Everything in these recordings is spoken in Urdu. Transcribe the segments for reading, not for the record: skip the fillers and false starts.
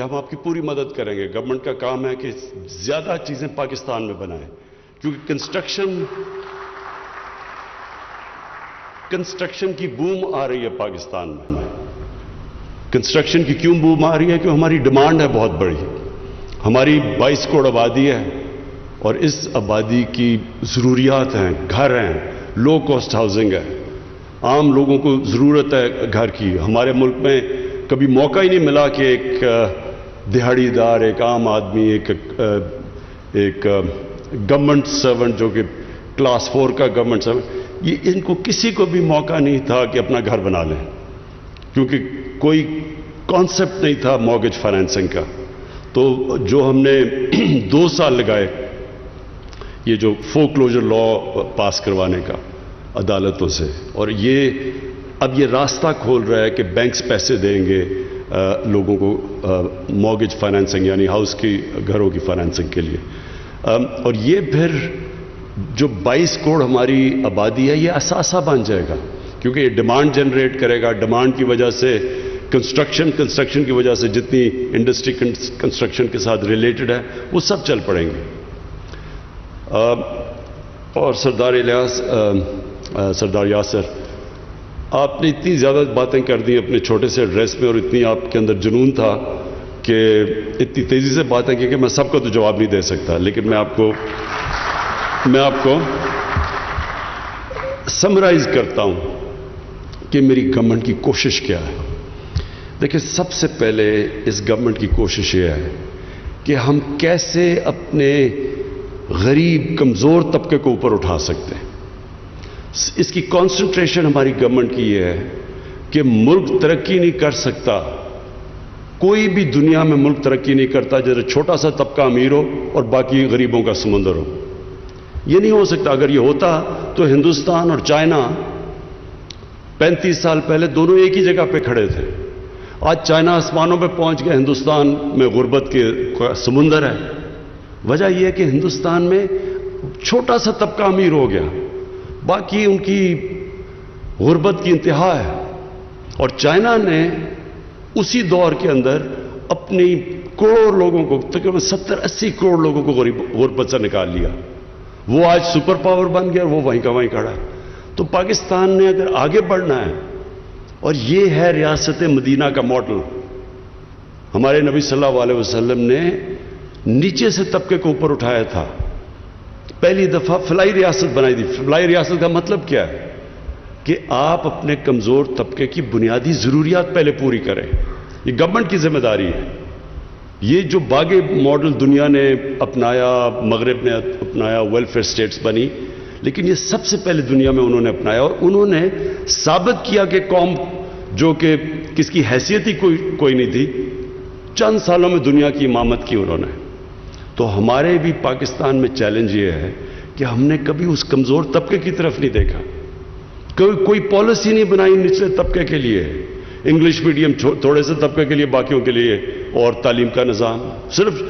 ہم آپ کی پوری مدد کریں گے. گورنمنٹ کا کام ہے کہ زیادہ چیزیں پاکستان میں بنائیں, کیونکہ کنسٹرکشن کی بوم آ رہی ہے پاکستان میں. کنسٹرکشن کی کیوں بوم آ رہی ہے؟ کہ ہماری ڈیمانڈ ہے بہت بڑی. ہماری 22 کروڑ آبادی ہے اور اس آبادی کی ضروریات ہیں, گھر ہیں, لو کاسٹ ہاؤسنگ ہے, عام لوگوں کو ضرورت ہے گھر کی. ہمارے ملک میں کبھی موقع ہی نہیں ملا کہ ایک دہاڑی دار, ایک عام آدمی, ایک گورنمنٹ سرونٹ جو کہ کلاس 4 کا گورنمنٹ سرونٹ, ان کو کسی کو بھی موقع نہیں تھا کہ اپنا گھر بنا لیں, کیونکہ کوئی کانسیپٹ نہیں تھا مارگیج فائنینسنگ کا. تو جو ہم نے 2 سال لگائے یہ جو فور کلوجر لا پاس کروانے کا عدالتوں سے, اور اب یہ راستہ کھول رہا ہے کہ بینکس پیسے دیں گے لوگوں کو مارگیج فائنینسنگ یعنی ہاؤس کی, گھروں کی فائنینسنگ کے لیے. اور یہ پھر جو 22 کروڑ ہماری آبادی ہے یہ اثاثہ بن جائے گا, کیونکہ یہ ڈیمانڈ جنریٹ کرے گا. ڈیمانڈ کی وجہ سے کنسٹرکشن کی وجہ سے جتنی انڈسٹری کنسٹرکشن کے ساتھ ریلیٹڈ ہے وہ سب چل پڑیں گے. اور سردار یاسر, آپ نے اتنی زیادہ باتیں کر دی اپنے چھوٹے سے ایڈریس میں, اور اتنی آپ کے اندر جنون تھا کہ اتنی تیزی سے باتیں کی کہ میں سب کو تو جواب نہیں دے سکتا, لیکن میں آپ کو سمرائز کرتا ہوں کہ میری گورنمنٹ کی کوشش کیا ہے. دیکھیں, سب سے پہلے اس گورنمنٹ کی کوشش یہ ہے کہ ہم کیسے اپنے غریب کمزور طبقے کو اوپر اٹھا سکتے ہیں. اس کی کانسنٹریشن ہماری گورنمنٹ کی یہ ہے کہ ملک ترقی نہیں کر سکتا, کوئی بھی دنیا میں ملک ترقی نہیں کرتا جیسے چھوٹا سا طبقہ امیر ہو اور باقی غریبوں کا سمندر ہو. یہ نہیں ہو سکتا. اگر یہ ہوتا تو ہندوستان اور چائنا 35 سال پہلے دونوں ایک ہی جگہ پہ کھڑے تھے. آج چائنا آسمانوں پہ پہنچ گیا, ہندوستان میں غربت کے سمندر ہے. وجہ یہ ہے کہ ہندوستان میں چھوٹا سا طبقہ امیر ہو گیا, باقی ان کی غربت کی انتہا ہے. اور چائنا نے اسی دور کے اندر اپنی کروڑ لوگوں کو, تقریباً 70-80 کروڑ لوگوں کو غربت سے نکال لیا. وہ آج سپر پاور بن گیا, وہ وہیں کا وہیں کھڑا ہے. تو پاکستان نے اگر آگے بڑھنا ہے, اور یہ ہے ریاست مدینہ کا ماڈل, ہمارے نبی صلی اللہ علیہ وسلم نے نیچے سے طبقے کو اوپر اٹھایا تھا. پہلی دفعہ فلاحی ریاست بنائی تھی. فلاحی ریاست کا مطلب کیا ہے؟ کہ آپ اپنے کمزور طبقے کی بنیادی ضروریات پہلے پوری کریں. یہ گورنمنٹ کی ذمہ داری ہے. یہ جو باقی ماڈل دنیا نے اپنایا, مغرب نے اپنایا, ویلفیئر سٹیٹس بنی, لیکن یہ سب سے پہلے دنیا میں انہوں نے اپنایا, اور انہوں نے ثابت کیا کہ قوم جو کہ کس کی حیثیت ہی کوئی نہیں تھی, چند سالوں میں دنیا کی امامت کی انہوں نے. تو ہمارے بھی پاکستان میں چیلنج یہ ہے کہ ہم نے کبھی اس کمزور طبقے کی طرف نہیں دیکھا, کوئی پالیسی نہیں بنائی نچلے طبقے کے لیے. انگلش میڈیم تھوڑے سے طبقے کے لیے, باقیوں کے لیے, اور تعلیم کا نظام صرف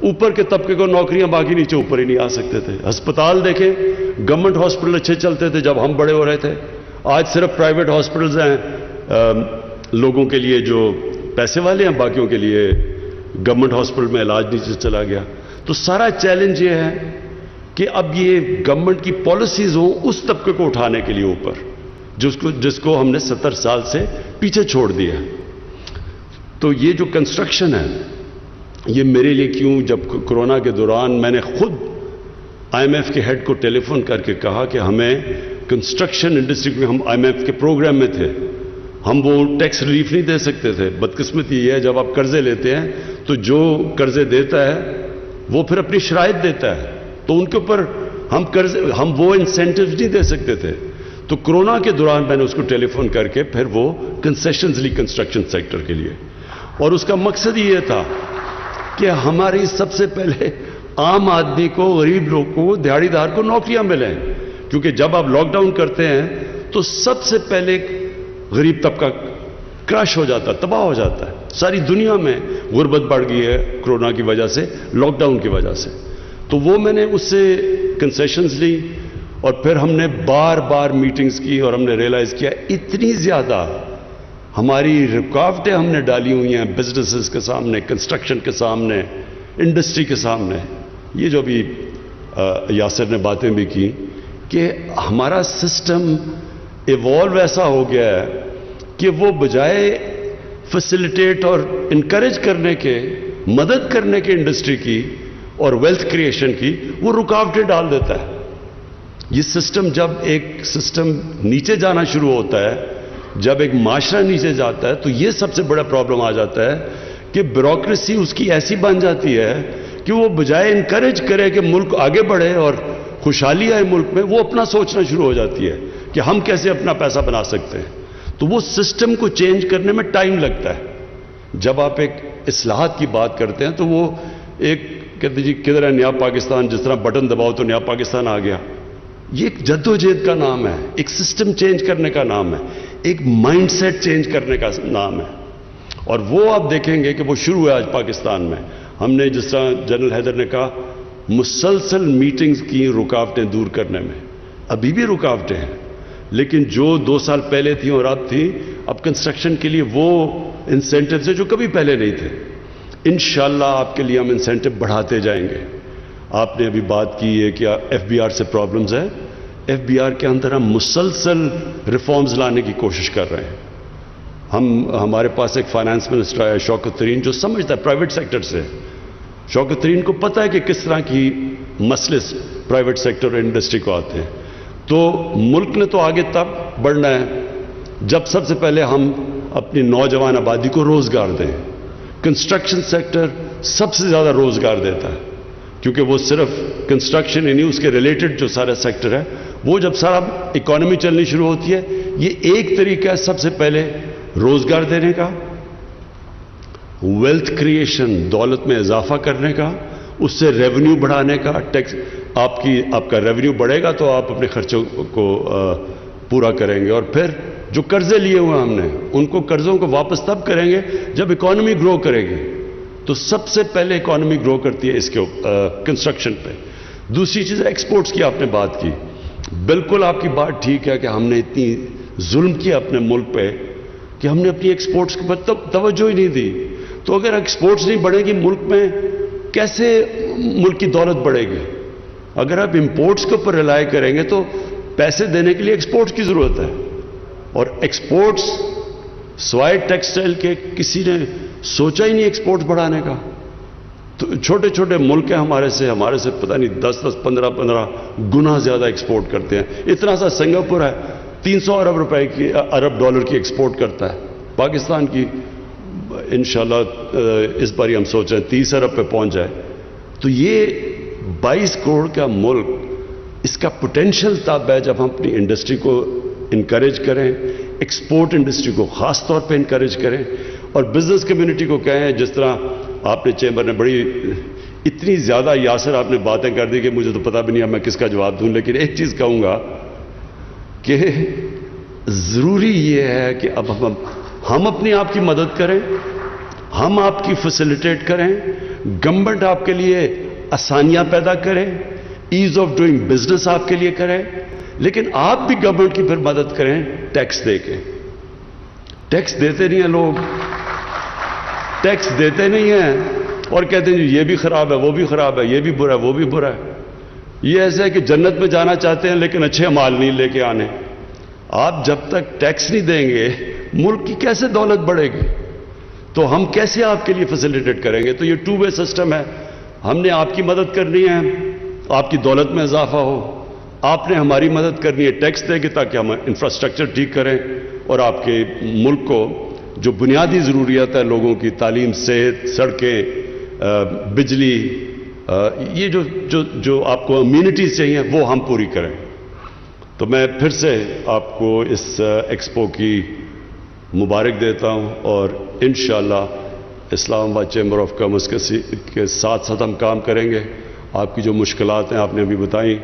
اوپر کے طبقے کو نوکریاں, باقی نیچے اوپر ہی نہیں آ سکتے تھے. ہسپتال دیکھیں, گورنمنٹ ہاسپٹل اچھے چلتے تھے جب ہم بڑے ہو رہے تھے. آج صرف پرائیویٹ ہاسپٹلز ہیں لوگوں کے لیے جو پیسے والے ہیں, باقیوں کے لیے گورنمنٹ ہاسپٹل میں علاج نیچے چلا گیا. تو سارا چیلنج یہ ہے کہ اب یہ گورنمنٹ کی پالیسیز ہوں اس طبقے کو اٹھانے کے لیے اوپر, جس کو ہم نے 70 سال سے پیچھے چھوڑ دیا. تو یہ جو کنسٹرکشن ہے, یہ میرے لیے کیوں, جب کورونا کے دوران میں نے خود IMF کے ہیڈ کو ٹیلی فون کر کے کہا کہ ہمیں کنسٹرکشن انڈسٹری میں, ہم IMF کے پروگرام میں تھے, ہم وہ ٹیکس ریلیف نہیں دے سکتے تھے. بدقسمتی یہ ہے جب آپ قرضے لیتے ہیں تو جو قرضے دیتا ہے وہ پھر اپنی شرائط دیتا ہے, تو ان کے اوپر ہم وہ انسینٹیوز نہیں دے سکتے تھے. تو کورونا کے دوران میں نے اس کو ٹیلی فون کر کے پھر وہ کنسیشنز لی کنسٹرکشن سیکٹر کے لیے, اور اس کا مقصد یہ تھا کہ ہماری سب سے پہلے عام آدمی کو, غریب لوگ کو, دیہڑی دار کو نوکریاں ملیں. کیونکہ جب آپ لاک ڈاؤن کرتے ہیں تو سب سے پہلے غریب طبقہ کرش ہو جاتا ہے, تباہ ہو جاتا ہے. ساری دنیا میں غربت بڑھ گئی ہے کورونا کی وجہ سے, لاک ڈاؤن کی وجہ سے. تو وہ میں نے اس سے کنسیشنز لی, اور پھر ہم نے بار بار میٹنگز کی, اور ہم نے ریئلائز کیا اتنی زیادہ ہماری رکاوٹیں ہم نے ڈالی ہوئی ہیں بزنسز کے سامنے, کنسٹرکشن کے سامنے, انڈسٹری کے سامنے. یہ جو بھی یاسر نے باتیں بھی کی کہ ہمارا سسٹم ایوالو ایسا ہو گیا ہے کہ وہ بجائے فیسیلیٹیٹ اور انکریج کرنے کے, مدد کرنے کے انڈسٹری کی اور ویلتھ کریشن کی, وہ رکاوٹیں ڈال دیتا ہے. یہ سسٹم, جب ایک سسٹم نیچے جانا شروع ہوتا ہے, جب ایک معاشرہ نیچے جاتا ہے, تو یہ سب سے بڑا پرابلم آ جاتا ہے کہ بیوروکریسی اس کی ایسی بن جاتی ہے کہ وہ بجائے انکریج کرے کہ ملک آگے بڑھے اور خوشحالی آئے ملک میں, وہ اپنا سوچنا شروع ہو جاتی ہے کہ ہم کیسے اپنا پیسہ بنا سکتے ہیں. تو وہ سسٹم کو چینج کرنے میں ٹائم لگتا ہے. جب آپ ایک اصلاحات کی بات کرتے ہیں تو وہ ایک کہتے ہیں جی کدھر ہے نیا پاکستان, جس طرح بٹن دباؤ تو نیا پاکستان آ گیا. یہ ایک جدوجہد کا نام ہے, ایک سسٹم چینج کرنے کا نام ہے, ایک مائنڈ سیٹ چینج کرنے کا نام ہے. اور وہ آپ دیکھیں گے کہ وہ شروع ہے آج پاکستان میں. ہم نے جس طرح جنرل حیدر نے کہا مسلسل میٹنگز کی رکاوٹیں دور کرنے میں. ابھی بھی رکاوٹیں ہیں, لیکن جو 2 سال پہلے تھیں اور اب تھیں, اب کنسٹرکشن کے لیے وہ انسینٹیوز ہیں جو کبھی پہلے نہیں تھے. انشاءاللہ آپ کے لیے ہم انسینٹیو بڑھاتے جائیں گے. آپ نے ابھی بات کی ہے کہ ایف بی آر سے پرابلمز ہے. ایف بی آر کے اندر ہم مسلسل ریفارمز لانے کی کوشش کر رہے ہیں. ہمارے پاس ایک فائنانس منسٹر آیا شوکت ترین, جو سمجھتا ہے پرائیویٹ سیکٹر سے. شوکت ترین کو پتہ ہے کہ کس طرح کی مسئلے پرائیویٹ سیکٹر اور انڈسٹری کو آتے ہیں. تو ملک نے تو آگے تب بڑھنا ہے جب سب سے پہلے ہم اپنی نوجوان آبادی کو روزگار دیں. کنسٹرکشن سیکٹر سب سے زیادہ روزگار دیتا ہے, کیونکہ وہ صرف کنسٹرکشن ہی نہیں, اس کے ریلیٹڈ جو سارا سیکٹر ہے, وہ جب سارا اکانومی چلنی شروع ہوتی ہے, یہ ایک طریقہ ہے سب سے پہلے روزگار دینے کا, ویلتھ کریشن, دولت میں اضافہ کرنے کا, اس سے ریونیو بڑھانے کا. ٹیکس آپ کا ریونیو بڑھے گا تو آپ اپنے خرچوں کو پورا کریں گے. اور پھر جو قرضے لیے ہوئے ہم نے, ان کو قرضوں کو واپس تب کریں گے جب اکانومی گرو کرے گی. تو سب سے پہلے اکانومی گرو کرتی ہے اس کے کنسٹرکشن پہ. دوسری چیز ایکسپورٹس کی آپ نے بات کی. بالکل آپ کی بات ٹھیک ہے کہ ہم نے اتنی ظلم کیا اپنے ملک پہ کہ ہم نے اپنی ایکسپورٹس کے پر توجہ ہی نہیں دی. تو اگر ایکسپورٹس نہیں بڑھے گی ملک میں, کیسے ملک کی دولت بڑھے گی؟ اگر آپ امپورٹس کے اوپر ریلائی کریں گے تو پیسے دینے کے لیے ایکسپورٹس کی ضرورت ہے. اور ایکسپورٹس سوائے ٹیکسٹائل کے کسی نے سوچا ہی نہیں ایکسپورٹس بڑھانے کا. تو چھوٹے چھوٹے ملک ہیں ہمارے سے پتہ نہیں 10 15 گنا زیادہ ایکسپورٹ کرتے ہیں. اتنا سا سنگاپور ہے, 300 ارب ڈالر کی ایکسپورٹ کرتا ہے. پاکستان کی انشاءاللہ اس بار ہم سوچ رہے ہیں 30 ارب پہ پہنچ جائے. تو یہ 22 کروڑ کا ملک, اس کا پوٹینشیل تب ہے جب ہم اپنی انڈسٹری کو انکریج کریں, ایکسپورٹ انڈسٹری کو خاص طور پہ انکریج کریں, اور بزنس کمیونٹی کو کہیں. جس طرح آپ نے چیمبر نے بڑی اتنی زیادہ یاسر آپ نے باتیں کر دی کہ مجھے تو پتہ بھی نہیں اب میں کس کا جواب دوں. لیکن ایک چیز کہوں گا کہ ضروری یہ ہے کہ اب ہم اپنی آپ کی مدد کریں, ہم آپ کی فیسیلیٹیٹ کریں, گورنمنٹ آپ کے لیے آسانیاں پیدا کریں, ایز آف ڈوئنگ بزنس آپ کے لیے کریں, لیکن آپ بھی گورنمنٹ کی پھر مدد کریں ٹیکس دے کے. ٹیکس دیتے نہیں ہیں لوگ, ٹیکس دیتے نہیں ہیں اور کہتے ہیں یہ بھی خراب ہے, وہ بھی خراب ہے, یہ بھی برا ہے, وہ بھی برا ہے. یہ ایسا ہے کہ جنت میں جانا چاہتے ہیں لیکن اچھے مال نہیں لے کے آنے. آپ جب تک ٹیکس نہیں دیں گے ملک کی کیسے دولت بڑھے گی؟ تو ہم کیسے آپ کے لیے فیسیلیٹیٹ کریں گے؟ تو یہ 2 وے سسٹم ہے. ہم نے آپ کی مدد کرنی ہے, آپ کی دولت میں اضافہ ہو, آپ نے ہماری مدد کرنی ہے ٹیکس دے کے تاکہ ہم انفراسٹرکچر ٹھیک کریں اور آپ کے ملک کو جو بنیادی ضروریات ہے لوگوں کی, تعلیم, صحت, سڑکیں, بجلی, یہ جو آپ کو امیونٹیز چاہیے وہ ہم پوری کریں. تو میں پھر سے آپ کو اس ایکسپو کی مبارک دیتا ہوں, اور انشاءاللہ اسلام آباد چیمبر آف کامرس کے ساتھ ہم کام کریں گے. آپ کی جو مشکلات ہیں آپ نے ابھی بتائیں,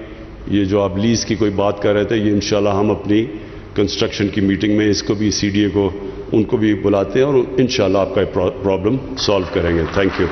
یہ جو آپ لیز کی کوئی بات کر رہے تھے, یہ انشاءاللہ ہم اپنی کنسٹرکشن کی میٹنگ میں اس کو بھی CDA کو ان کو بھی بلاتے ہیں اور انشاءاللہ آپ کا پرابلم سالو کریں گے. Thank you.